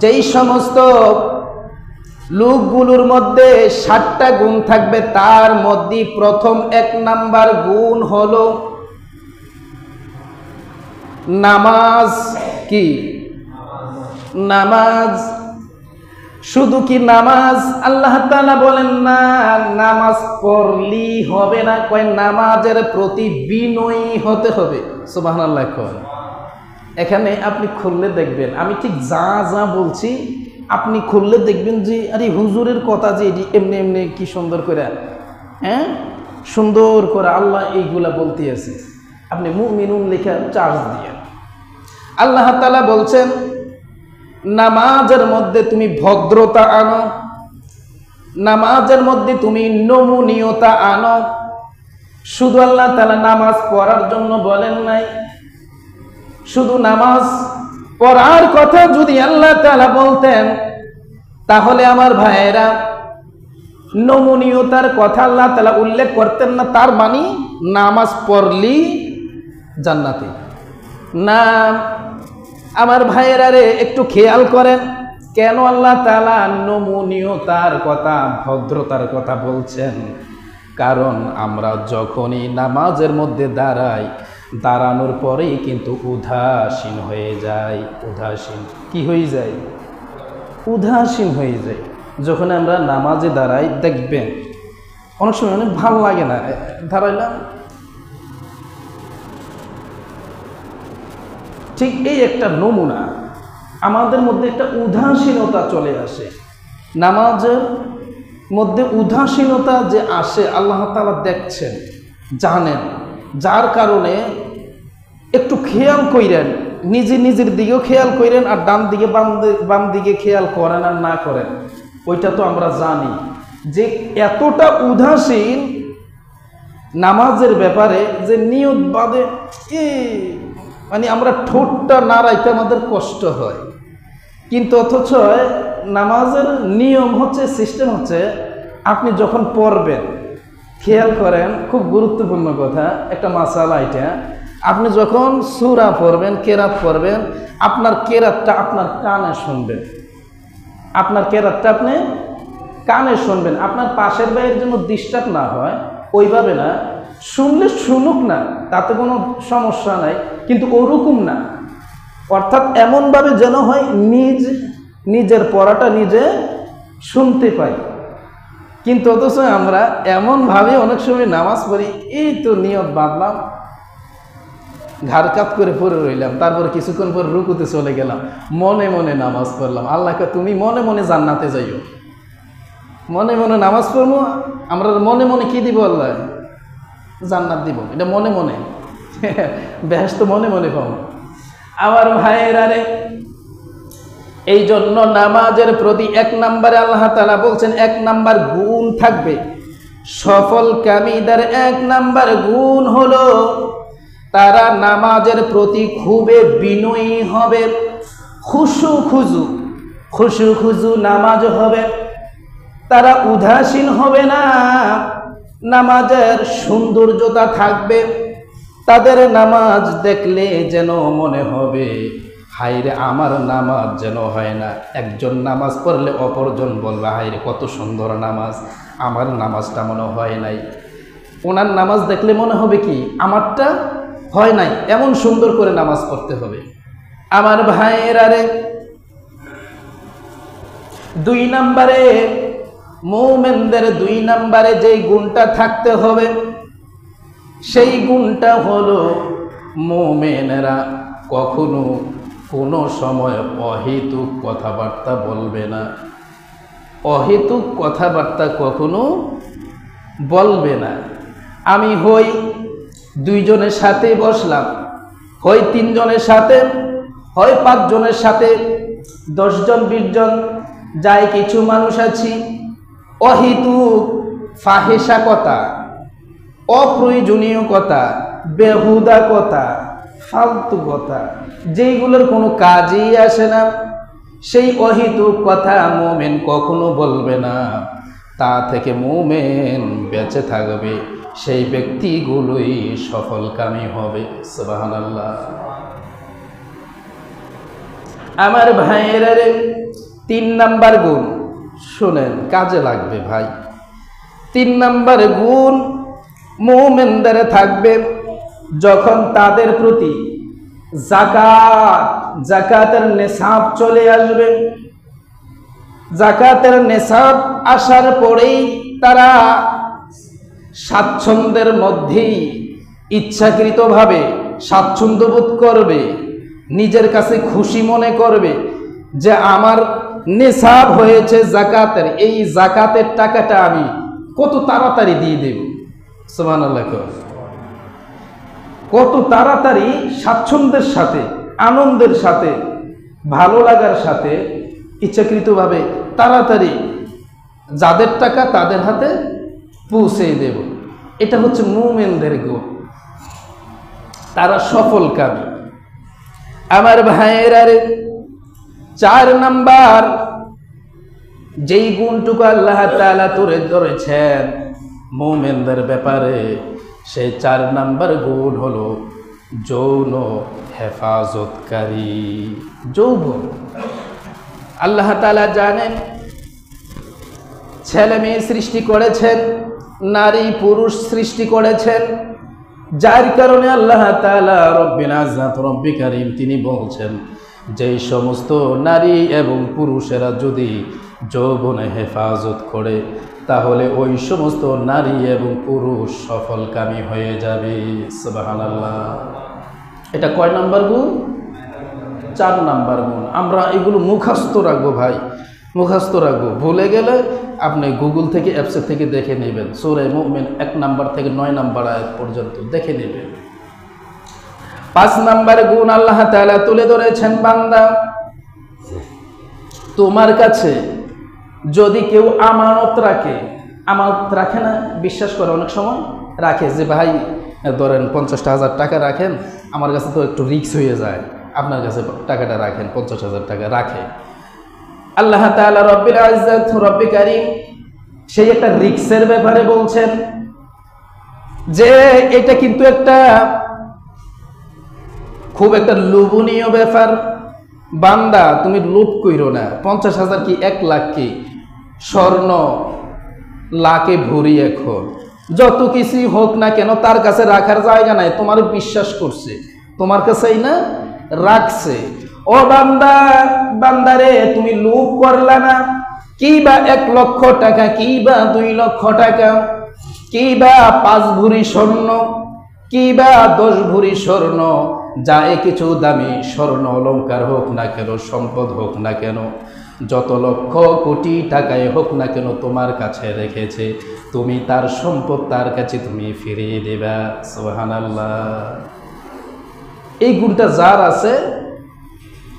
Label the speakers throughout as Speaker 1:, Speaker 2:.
Speaker 1: যেই সমস্ত লোকগুলোর মধ্যে 7টা গুণ থাকবে, তার মধ্যে প্রথম 1 নাম্বার গুণ হলো নামাজ। কি নামাজ? শুধু কি নামাজ? আল্লাহ তাআলা বলেন না নামাজ পড়লেই হবে না, কয় নামাজের প্রতি বিনয়ী হতে হবে। সুবহানাল্লাহ। এখানে আপনি খুললে দেখবেন, আমি ঠিক যা যা বলছি আপনি খুললে দেখবেন যে আরে হুজুরের কথা যে এমনি এমনি কি সুন্দর করে, হ্যাঁ সুন্দর করে আল্লাহ এইগুলা বলতে আছে। আপনি মুমিনুন লেখা চার্জ দিয়ে আল্লাহ তাআলা বলছেন নামাজের মধ্যে তুমি ভদ্রতা আনো, নামাজের মধ্যে তুমি নমনীয়তা আনো। শুধু আল্লাহ তাআলা নামাজ পড়ার জন্য বলেন নাই, শুধু নামাজ পড়ার কথা যদি আল্লাহ তাআলা বলতেন তাহলে আমার ভাইয়েরা নমনীয়তার কথা আল্লাহ তাআলা উল্লেখ করতেন না। তার মানে নামাজ পড়লি জান্নাতে না। আমার ভাইয়েরা রে একটু খেয়াল করেন, কেন আল্লাহ তাআলা নমনীয়তার কথা, ভদ্রতার কথা বলছেন? কারণ আমরা যখনই নামাজের মধ্যে দাঁড়াই, দাঁড়ানোর পরেই কিন্তু উদাসীন হয়ে যায়। উদাসীন কি হয়ে যায়? উদাসীন হয়ে যায়। যখন আমরা নামাজে দাঁড়াই দেখবেন অনেক সময় অনেক ভালো লাগে না, দাঁড়াইলাম ঠিক এই একটা নমুনা, আমাদের মধ্যে একটা উদাসীনতা চলে আসে। নামাজের মধ্যে উদাসীনতা যে আসে আল্লাহ তাআলা দেখছেন, জানেন, যার কারণে একটু খেয়াল কইরেন, নিজের দিকেও খেয়াল কইরেন, আর ডান দিকে বাম দিকে খেয়াল করেন আর না করেন, ওইটা তো আমরা জানি যে এতটা উদাসীন নামাজের ব্যাপারে যে নিয়ত বাদে মানে আমরা ঠোঁটটা নাড়াইতে আমাদের কষ্ট হয়। কিন্তু অথচ নামাজের নিয়ম হচ্ছে, সিস্টেম হচ্ছে, আপনি যখন পড়বেন খেয়াল করেন, খুব গুরুত্বপূর্ণ কথা, একটা মাসালা এটা, আপনি যখন সূরা পড়বেন, কেরাত পড়বেন, আপনার কেরাতটা আপনার কানে শুনবেন, আপনার কেরাতটা আপনি কানে শুনবেন। আপনার পাশের ভাইয়ের জন্য ডিস্টার্ব না হয় ওইভাবে না, শুনলে শুনুক না, তাতে কোনো সমস্যা নাই, কিন্তু ওরকম না। অর্থাৎ এমনভাবে যেন হয় নিজের পড়াটা নিজে শুনতে পাই। কিন্তু অথচ আমরা এমনভাবে অনেক সময় নামাজ পড়ি, এই তো নিয়ত বাঁধলাম, ঘাড় কাত করে পড়ে রইলাম, তারপরে কিছুক্ষণ পর রুকুতে চলে গেলাম, মনে মনে নামাজ পড়লাম। আল্লাহকে তুমি মনে মনে জান্নাতে যাইও, মনে মনে নামাজ পড়বো, আমরা মনে মনে কি দিব? আল্লাহ জান্নাত দিব, এটা মনে মনে, বেহেশত মনে মনে পাবো। আমার ভাইয়েরা রে, এই জন্য নামাজের প্রতি 1 নম্বরে আল্লাহ তাআলা বলছেন 1 নাম্বার গুণ থাকবে। সফল কামীদের 1 নাম্বার গুণ হলো তারা নামাজের প্রতি খুবই বিনয়ী হবে, খুশু খুজু নামাজ হবে, তারা উদাসীন হবে না, নামাজের সৌন্দর্যতা থাকবে। তাদের নামাজ দেখলে যেন মনে হবে হায়রে আমার নামাজ যেন হয় না। একজন নামাজ পড়লে অপরজন বলবে হায়রে কত সুন্দর নামাজ, আমার নামাজটা মনে হয় নাই। ওনার নামাজ দেখলে মনে হবে কি আমারটা হয় নাই, এমন সুন্দর করে নামাজ পড়তে হবে। আমার ভাইয়েরা রে, 2 নম্বরে মুমিনদের 2 নম্বরে যেই গুণটা থাকতে হবে সেই গুণটা হলো মুমিনেরা কখনো কোনো সময় অহেতুক কথাবার্তা বলবে না। অহেতুক কথাবার্তা কখনো বলবে না। আমি হই 2 জনের সাথে বসলাম, হয় 3 জনের সাথে, হয় 5 জনের সাথে, 10 জন 20 জন যাই কিছু মানুষ আছি, অহেতুক ফাহেসা কথা, অপ্রয়োজনীয় কথা, বেহুদা কথা, ফালতু কথা, যেইগুলোর কোনো কাজই আসে না, সেই অহেতুক কথা মুমিন কখনো বলবে না। তা থেকে মুমিন বেঁচে থাকবে, সেই ব্যক্তিগুলোই সফলকামী হবে। সুবহানাল্লাহ। আমার ভাইয়েরা রে, 3 নাম্বার গুণ শুনেন, কাজে লাগবে ভাই। 3 নাম্বার গুণ মুমিনদের থাকবে যখন তাদের প্রতি জাকাতের নেশাব চলে আসবে। জাকাতের নেশাব আসার পরেই তারা স্বাচ্ছন্দ্যের মধ্যেই ইচ্ছাকৃতভাবে স্বাচ্ছন্দ্য বোধ করবে, নিজের কাছে খুশি মনে করবে যে আমার নেশাব হয়েছে জাকাতের, এই জাকাতের টাকাটা আমি কত তাড়াতাড়ি দিয়ে দেব। সুবহানাল্লাহ। কত তাড়াতাড়ি স্বাচ্ছন্দ্যের সাথে, আনন্দের সাথে, ভালো লাগার সাথে ইচ্ছাকৃতভাবে তাড়াতাড়ি যাদের টাকা তাদের হাতে পৌঁছে দেব। এটা হচ্ছে মুমিনদের গুণ, তারা সফলকামী। আমার ভাইয়েরা রে, 4 নাম্বার যেই গুণটুকু আল্লাহ তাআলা তুলে ধরেছেন মুমিনদের ব্যাপারে, সেই 4 নাম্বার গুণ হলো যৌন হেফাজতকারী। যৌবন আল্লাহ তাআলা জানেন ছেলে মেয়ে সৃষ্টি করেছেন, নারী পুরুষ সৃষ্টি করেছেন, যার কারণে আল্লাহ তাআলা রব্বিল ইজ্জাত রব্বি কারীম তিনি বলছেন যেই সমস্ত নারী এবং পুরুষেরা যদি যৌবনে হেফাজত করে তাহলে ওই সমস্ত নারী এবং পুরুষ সফলকামী হয়ে যাবে। সুবহানাল্লাহ। এটা কয় নাম্বার গুণ? 4 নাম্বার গুণ। আমরা এগুলো মুখস্থ রাখবো ভাই, মুখস্থ রাখবো। ভুলে গেলে আপনি গুগল থেকে, অ্যাপসের থেকে দেখে নেবেন। সূরা মুমিন 1 নাম্বার থেকে 9 নাম্বার আয়াত পর্যন্ত দেখে নেবেন। 5 নাম্বার গুণ আল্লাহ তাআলা তুলে ধরেছেন, বান্দা তোমার কাছে যদি কেউ আমানত রাখে, আমানত রাখে না, বিশ্বাস করে অনেক সময় রাখে যে ভাই ধরেন 50,000 টাকা রাখেন, আমার কাছে তো একটু রিস্ক হয়ে যায়, আপনার কাছে টাকাটা রাখেন, 50,000 টাকা রাখে। আল্লাহ তাআলা রব্বিল ইজ্জাত রব্বি কারীম সেই একটা রিস্কের ব্যাপারে বলছেন যে এটা কিন্তু একটা খুব একটা লোভনীয় ব্যাপার। বান্দা তুমি লোভ কইরো না। 50,000 কি 1 লাখ কি স্বর্ণ লাখে ভরি, এখন যত কিছুই হোক না কেন তার কাছে রাখার জায়গা নাই। তোমার বিশ্বাস করছে, তোমার কাছেই না রাখছে। ও বান্দা, বান্দারে তুমি লোভ করলা না, কি বা 1 লক্ষ টাকা, কি বা 2 লক্ষ টাকা, কি বা 5 ভরি স্বর্ণ, কি বা 10 ভরি স্বর্ণ, যা কিছু দামি স্বর্ণ অলংকার হোক না কেন, সম্পদ হোক না কেন, যত লক্ষ কোটি টাকায় হোক না কেন তোমার কাছে রেখেছে, তুমি তার সম্পদ তার কাছে তুমি ফিরিয়ে দেবা। সুবহানাল্লাহ। এই গুণটা যার আছে,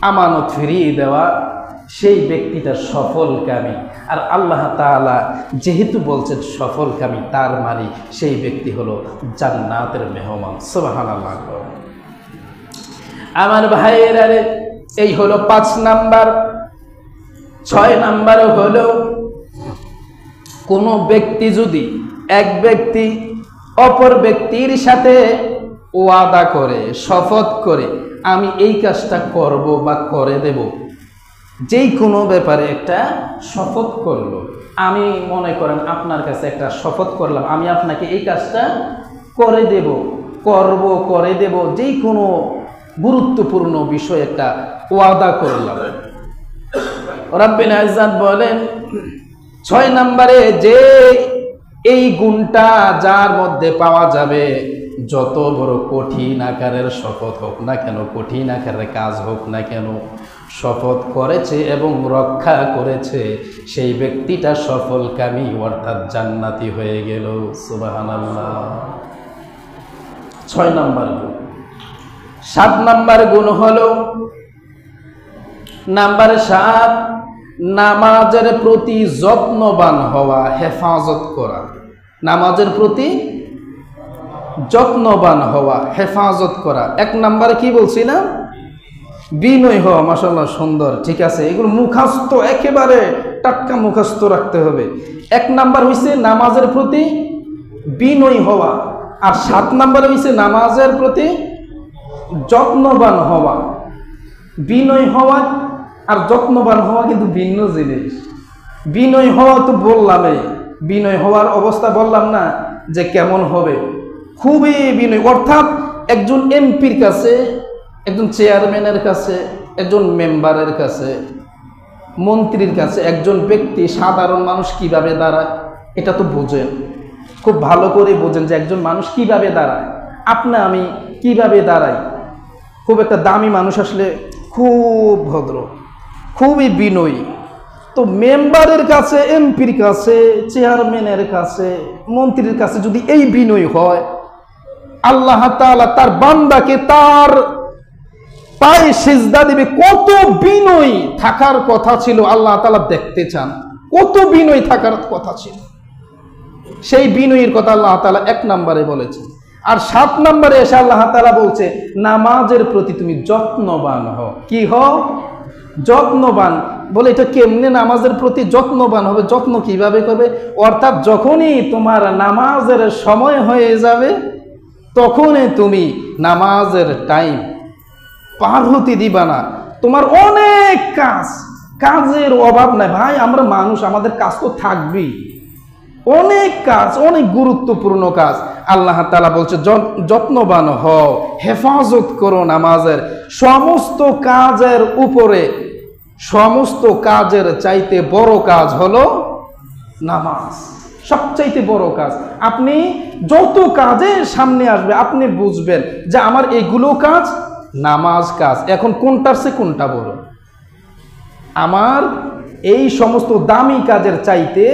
Speaker 1: আমানত ফিরিয়ে দেওয়া, সেই ব্যক্তিটা সফলকামী। আর আল্লাহ তাআলা যেহেতু বলছেন সফলকামী, তার মানে সেই ব্যক্তি হলো জান্নাতের মেহমান। সুবহানাল্লাহ। আমার ভাইয়েরা রে, এই হলো 5 নাম্বার। 6 নাম্বার হলো কোনো ব্যক্তি যদি, এক ব্যক্তি অপর ব্যক্তির সাথে ওয়াদা করে, শপথ করে আমি এই কাজটা করব বা করে দেব, যেই কোনো ব্যাপারে একটা শপথ করলো, আমি মনে করেন আপনার কাছে একটা শপথ করলাম আমি আপনাকে এই কাজটা করে দেব, করব, করে দেব, যেই কোনো গুরুত্বপূর্ণ বিষয় একটা ওয়াদা করলাম। রব্বুল ইজ্জাত বলেন 6 নম্বরে যে এই গুণটা যার মধ্যে পাওয়া যাবে, যত বড় কঠিন আকারের শপথ হোক না কেন, কঠিন আকারের কাজ হোক না কেন, শপথ করেছে এবং রক্ষা করেছে, সেই ব্যক্তিটা সফলকামী অর্থাৎ জান্নাতি হয়ে গেল। সুবহানাল্লাহ। 6 নম্বর গুণ। 7 নম্বর গুণ হলো নাম্বার 7, নামাজের প্রতি যত্নবান হওয়া, হেফাজত করা। নামাজের প্রতি যত্নবান হওয়া, হেফাজত করা। 1 নম্বরে কি বলছি না, বিনয় হওয়া। মাশাআল্লাহ, সুন্দর, ঠিক আছে। এগুলো মুখস্থ, একেবারে টাটকা মুখস্থ রাখতে হবে। 1 নাম্বার হইছে নামাজের প্রতি বিনয় হওয়া, আর 7 নাম্বার হইছে নামাজের প্রতি যত্নবান হওয়া। বিনয় হওয়া আর যত্নবান হওয়া কিন্তু ভিন্ন জিনিস। বিনয় হওয়া তো বললামই, বিনয় হওয়ার অবস্থা বললাম না যে কেমন হবে, খুবই বিনয়। অর্থাৎ একজন এমপির কাছে, একজন চেয়ারম্যানের কাছে, একজন মেম্বারের কাছে, মন্ত্রীর কাছে একজন ব্যক্তি, সাধারণ মানুষ কিভাবে দাঁড়ায় এটা তো বোঝেন, খুব ভালো করে বোঝেন যে একজন মানুষ কিভাবে দাঁড়ায়। আপনি আমি কিভাবে দাঁড়াই। খুব একটা দামি মানুষ আসলে খুব ভদ্র, খুবই বিনয়ী। তো মেম্বারের কাছে, এমপির কাছে, চেয়ারম্যানের কাছে, মন্ত্রীর কাছে যদি এই বিনয় হয়, আল্লাহ তাআলা তার বান্দাকে তার পায়ে সিজদা দিবে। কত বিনয় থাকার কথা ছিল, আল্লাহ তাআলা দেখতে চান কত বিনয় থাকার কথা ছিল। সেই বিনয়ের কথা আল্লাহ তাআলা 1 নম্বরে বলেছেন। আর 7 নম্বরে এসে আল্লাহ তাআলা বলছে নামাজের প্রতি তুমি যত্নবান হও। কি হও? যত্নবান। বলে এটা কেমনে নামাজের প্রতি যত্নবান হবে? যত্ন কিভাবে করবে? অর্থাৎ যখনই তোমার নামাজের সময় হয়ে যাবে তখনই তুমি নামাজের টাইম পার হতে দিবা না। তোমার অনেক কাজের অভাব নাই ভাই, আমরা মানুষ, আমাদের কাজ তো থাকবেই, অনেক কাজ, অনেক গুরুত্বপূর্ণ কাজ। আল্লাহ তাআলা বলছে যত্নবান হও, হেফাজত করো নামাজের। সমস্ত কাজের উপরে, সমস্ত কাজের চাইতে বড় কাজ হলো নামাজ, সবচাইতে বড় কাজ। আপনি যত কাজের সামনে আসবে আপনি বুঝবেন যে আমার এইগুলো কাজ, নামাজ কাজ। এখন কোনটার চেয়ে কোনটা বড়? আমার এই সমস্ত দামি কাজের চাইতে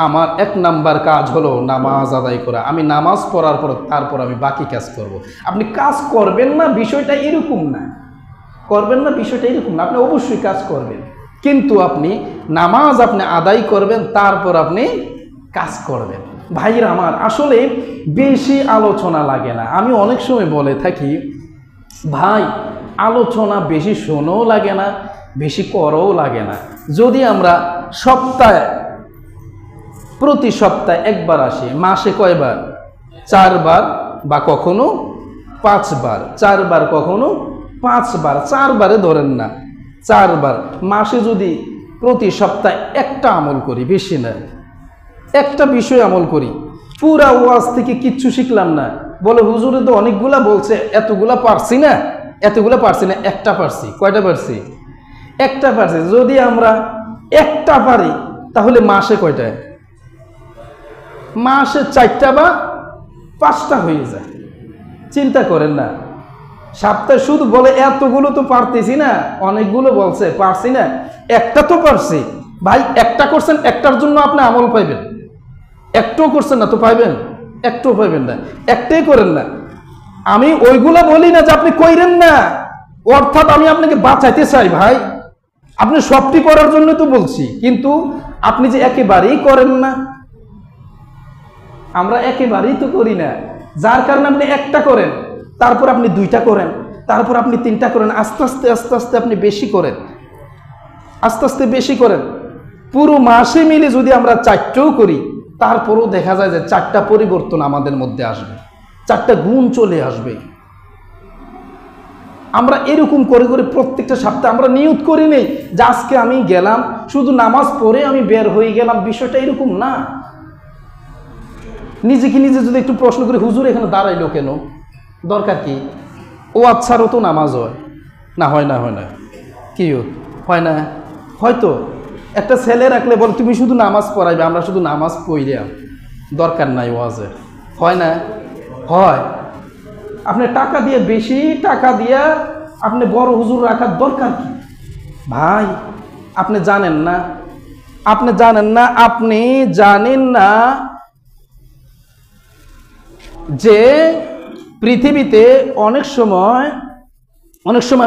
Speaker 1: আমার 1 নাম্বার কাজ হলো নামাজ আদায় করা। আমি নামাজ পড়ার পর তারপর আমি বাকি কাজ করব। আপনি কাজ করবেন না বিষয়টা এরকম না, করবেন না বিষয়টা এরকম না, আপনি অবশ্যই কাজ করবেন, কিন্তু আপনি নামাজ আপনি আদায় করবেন, তারপর আপনি কাজ করবেন। ভাইরা আমার, আসলে বেশি আলোচনা লাগে না। আমি অনেক সময় বলে থাকি ভাই আলোচনা বেশি শোনাও লাগে না, বেশি করও লাগে না। যদি আমরা প্রতি সপ্তাহে 1 বার আসি, মাসে কয়বার? 4 বার বা কখনো 5 বার, 4 বার কখনো 5 বার, 4 বারে ধরেন না, 4 বার মাসে যদি প্রতি সপ্তাহে একটা আমল করি, বেশি না, একটা বিষয় আমল করি, পুরা ওয়াজ থেকে কিচ্ছু শিখলাম না, বলে হুজুরে তো অনেকগুলা বলছে, এতগুলা পারছি না, একটা পারছি। কয়টা পারছি? একটা পারছি। যদি আমরা একটা পারি তাহলে মাসে কয়টা? মাসে 4টা বা 5টা হয়ে যায়। চিন্তা করেন না, সপ্তাহে শুধু বলে এতগুলো তো পারতেছি না, অনেকগুলো বলছে পারছি না, একটা তো পারছি। ভাই একটা করছেন, একটার জন্য আপনি আমল পাইবেন। একটাও করছেন না তো পাইবেন? একটাও পাইবেন না, একটাই করেন না। আমি ওইগুলা বলি না যে আপনি কইরেন না, অর্থাৎ আমি আপনাকে বাঁচাইতে চাই ভাই, আপনি সবটি করার জন্য তো বলছি, কিন্তু আপনি যে একেবারেই করেন না। আমরা একেবারেই তো করি না, যার কারণে আপনি একটা করেন, তারপর আপনি 2টা করেন, তারপর আপনি 3টা করেন, আস্তে আস্তে আপনি বেশি করেন, আস্তে আস্তে বেশি করেন। পুরো মাসে মিলে যদি আমরা 4টাও করি, তারপরও দেখা যায় যে 4টা পরিবর্তন আমাদের মধ্যে আসবে, 4টা গুণ চলে আসবে। আমরা এরকম করে করে প্রত্যেকটা সপ্তাহে আমরা নিয়ত করি নেই যে আজকে আমি গেলাম, শুধু নামাজ পড়ে আমি বের হয়ে গেলাম, বিষয়টা এরকম না। নিজেকে নিজে যদি একটু প্রশ্ন করি, হুজুর এখানে দাঁড়াইলো কেন, দরকার কি? ও আচ্ছারও তো নামাজ হয় না, হয় না, হয় না, কি হয় না? হয়তো একটা ছেলে রাখলে বল তুমি শুধু নামাজ পড়াইবে, আমরা শুধু নামাজ পড়িলাম, দরকার নাই ওয়াজের, হয় না? হয়। আপনি টাকা দিয়ে, বেশি টাকা দিয়া আপনি বড় হুজুর রাখার দরকার কি ভাই? আপনি জানেন না, আপনি জানেন না যে পৃথিবীতে অনেক সময়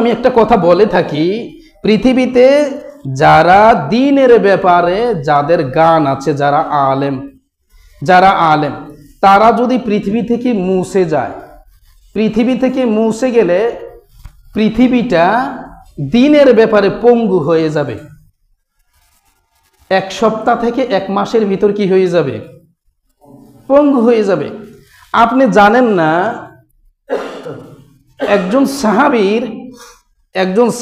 Speaker 1: আমি একটা কথা বলে থাকি, পৃথিবীতে যারা দ্বীনের ব্যাপারে যাদের জ্ঞান আছে, যারা আলেম, তারা যদি পৃথিবী থেকে মুছে যায়, পৃথিবী থেকে মুছে গেলে পৃথিবীটা দ্বীনের ব্যাপারে পঙ্গু হয়ে যাবে। 1 সপ্তাহ থেকে 1 মাসের ভিতর কি হয়ে যাবে? পঙ্গু হয়ে যাবে। আপনি জানেন না, একজন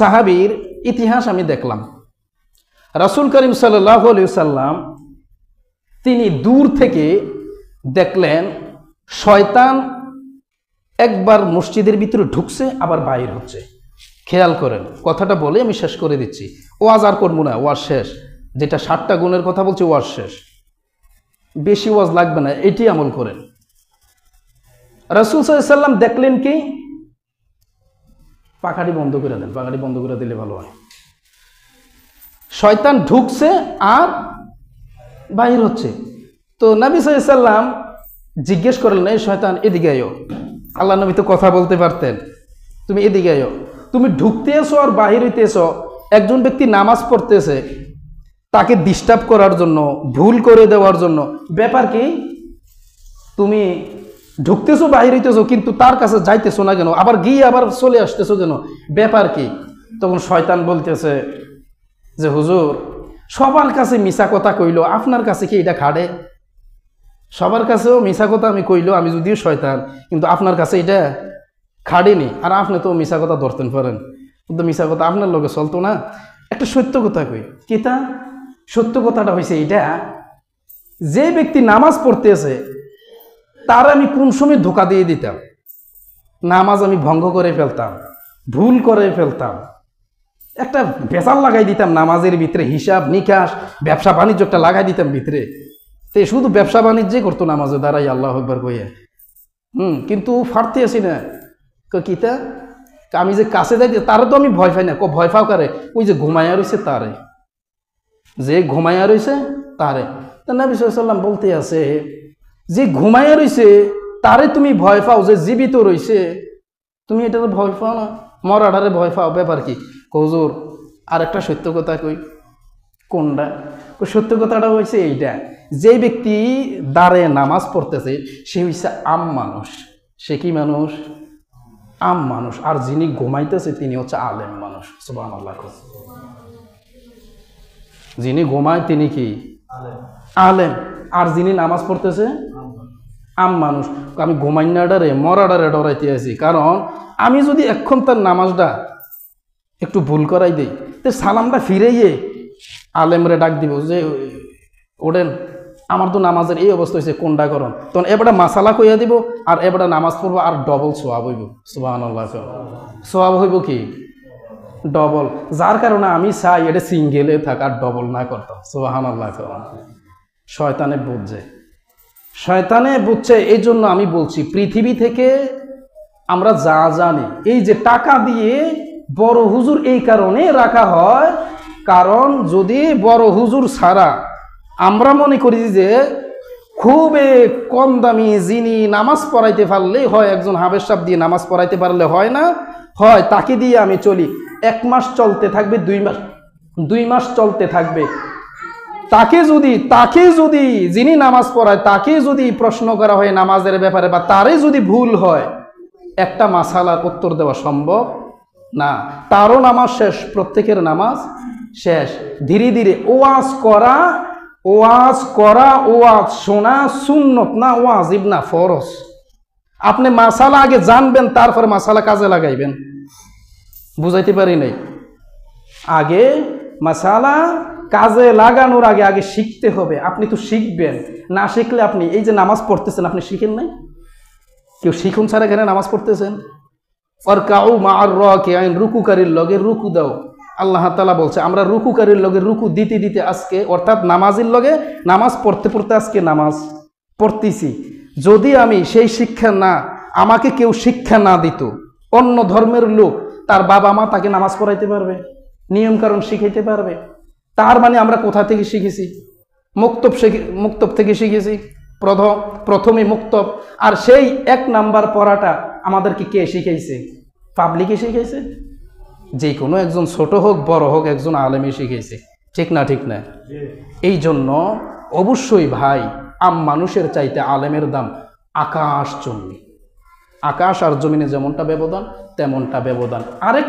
Speaker 1: সাহাবীর ইতিহাস আমি দেখলাম, রাসূল করিম সাল্লাল্লাহু আলাইহি সাল্লাম তিনি দূর থেকে দেখলেন শয়তান একবার মসজিদের ভিতরে ঢুকছে আবার বাইর হচ্ছে। খেয়াল করেন, কথাটা বলে আমি শেষ করে দিচ্ছি, ওয়াজ আর করবো না, ওয়াজ শেষ। যেটা 60টা গুণের কথা বলছি ওয়াজ শেষ, বেশি ওয়াজ লাগবে না, এটি আমল করেন। রাসূল সাল্লাল্লাহু আলাইহি সাল্লাম দেখলেন কি, পাখাটি বন্ধ করে দেন, পাখাটি বন্ধ করে দিলে ভালো হয়। শয়তান ঢুকছে আর বাহির হচ্ছে। তো নবী সাল্লাল্লাহু আলাইহি সাল্লাম জিজ্ঞেস করলেন, এই শয়তান এদিকে আয়ো। আল্লাহ নবী তো কথা বলতে পারতেন, তুমি এদিকে আয়ো, তুমি ঢুকতে এসো আর বাহির হইতে এসো। একজন ব্যক্তি নামাজ পড়তেছে, তাকে ডিস্টার্ব করার জন্য, ভুল করে দেওয়ার জন্য, ব্যাপার কি? তুমি ঢুকতেছো বাহির হইতেছো কিন্তু তার কাছে যাইতেছো না কেন, আবার গিয়ে আবার চলে আসতেছো কেন, ব্যাপার কি? তখন শয়তান বলতেছে যে হুজুর, সবার কাছে মিছা কথা কইল, আপনার কাছে কি এটা খাড়ে? সবার কাছেও মিছা কথা আমি কইল, আমি যদিও শয়তান, কিন্তু আপনার কাছে এটা খাড়েনি। আর আপনি তো মিছা কথা ধরতেন পারেন, কিন্তু মিছা কথা আপনার লগে চলতো না। একটা সত্য কথা কই, কিতা সত্য কথাটা হয়েছে এইটা, যে ব্যক্তি নামাজ পড়তেছে তার আমি কোন সময় ধোকা দিয়ে দিতাম, নামাজ আমি ভঙ্গ করে ফেলতাম, ভুল করে ফেলতাম, একটা বেজাল লাগাই দিতাম নামাজের ভিতরে, হিসাব নিকাশ ব্যবসা বাণিজ্যটা লাগাই দিতাম ভিতরে। তো শুধু ব্যবসা বাণিজ্যে করতো নামাজে দাঁড়াই আল্লাহু আকবার কইয়া, কিন্তু ফাড়তে আসি না। কিতা আমি যে কাছে যাই তারা তো আমি ভয় পাই না। ভয় পাও কারে? ওই যে ঘুমাইয়া রয়েছে তারে, যে ঘুমাইয়া রয়েছে তারে। তা নবী সাল্লাল্লাহু আলাইহি ওয়াসাল্লাম বলতে আছে, যে ঘুমাইয়া রয়েছে তারে তুমি ভয় পাও, যে জীবিত রয়েছে তুমি এটাতে ভয় পাও না, মরাটারে ভয় পাও, ব্যাপার কি? হুজুর আর একটা সত্য কথা কই। কোনটা? সত্য কথাটা হয়েছে এইটা, যে ব্যক্তি দাঁড়ে নামাজ পড়তেছে সে হচ্ছে আম মানুষ। সে কি মানুষ? আম মানুষ। আর যিনি ঘুমাইতেছে তিনি হচ্ছে আলেম মানুষ। সুবহানাল্লাহ। যিনি ঘুমায় তিনি কি? আলেম। আর যিনি নামাজ পড়তেছে আম মানুষ। আমি ঘুমাইনাডারে মরাডারে ডরাইতে আছি, কারণ আমি যদি এখন তার নামাজটা একটু ভুল করাই দিই, তো সালামটা ফিরেইয়ে আলেমরে ডাক দিব যে ওঠেন, আমার তো নামাজের এই অবস্থা হয়েছে, কোনটা করন। তখন এবারে মাসালা কইয়া দিব আর এবারে নামাজ পড়বো, আর ডবল সোয়াব হইব। সুবহানাল্লাহ। সোয়াব হইব কি? ডবল। যার কারণে আমি চাই এটা সিঙ্গেলে থাক আর ডবল না করতাম। সুবহানাল্লাহ। শয়তানে বুঝছে, শয়তানে বুঝছে। এই জন্য আমি বলছি, পৃথিবী থেকে আমরা যা জানি, এই যে টাকা দিয়ে বড় হুজুর এই কারণে রাখা হয়, কারণ যদি বড় হুজুর ছাড়া আমরা মনে করি যে খুবই কম দামি যিনি নামাজ পড়াইতে পারলেই হয়, একজন হাফেজ সাহেব দিয়ে নামাজ পড়াইতে পারলে হয় না, হয় তাকে দিয়ে আমি চলি। 1 মাস চলতে থাকবে, 2 মাস চলতে থাকবে। তাকে যদি যিনি নামাজ পড়ায় তাকে যদি প্রশ্ন করা হয় নামাজের ব্যাপারে, বা তারে যদি ভুল হয়, একটা মাসালার উত্তর দেওয়া সম্ভব না। তারও নামাজ শেষ, প্রত্যেকের নামাজ শেষ। ধীরে ধীরে ওয়াজ করা, ওয়াজ শোনা সুন্নত না ওয়াজিব না, ফরজ। আপনি মাসালা আগে জানবেন, তারপর মাসালা কাজে লাগাইবেন। বুঝাইতে পারি নাই? আগে মাসালা কাজে লাগানোর আগে শিখতে হবে। আপনি তো শিখবেন, না শিখলে আপনি এই যে নামাজ পড়তেছেন আপনি শিখেন নাই? কেউ শিখুন ছাড়া এখানে নামাজ পড়তেছেন? ওয়ারকাউ মা'আর রাকিঈন, রুকুকারীর লগে রুকু দাও। আল্লাহ তাআলা বলছে আমরা রুকুকারীর লগে রুকু দিতে দিতে আজকে, অর্থাৎ নামাজের লগে নামাজ পড়তে পড়তে আজকে নামাজ পড়তেছি। যদি আমি সেই শিক্ষা না, আমাকে কেউ শিক্ষা না দিত, অন্য ধর্মের লোক, তার বাবা মা তাকে নামাজ পড়াইতে পারবে, নিয়ম কারণ শিখাইতে পারবে। তার মানে আমরা কোথা থেকে শিখেছি? মুক্তব থেকে শিখেছি। প্রথমে মুক্তব। আর সেই 1 নাম্বার পড়াটা আমাদেরকে কে শিখাইছে? পাবলিকে শিখাইছে। যে কোনো একজন, ছোট হোক বড় হোক, একজন আলেমে শিখাইছে। ঠিক না? ঠিক না? এই জন্য অবশ্যই ভাই, আম মানুষের চাইতে আলেমের দাম আকাশ জমিন। আকাশ আর জমিনে যেমনটা ব্যবধান, তেমনটা ব্যবধান। আরেক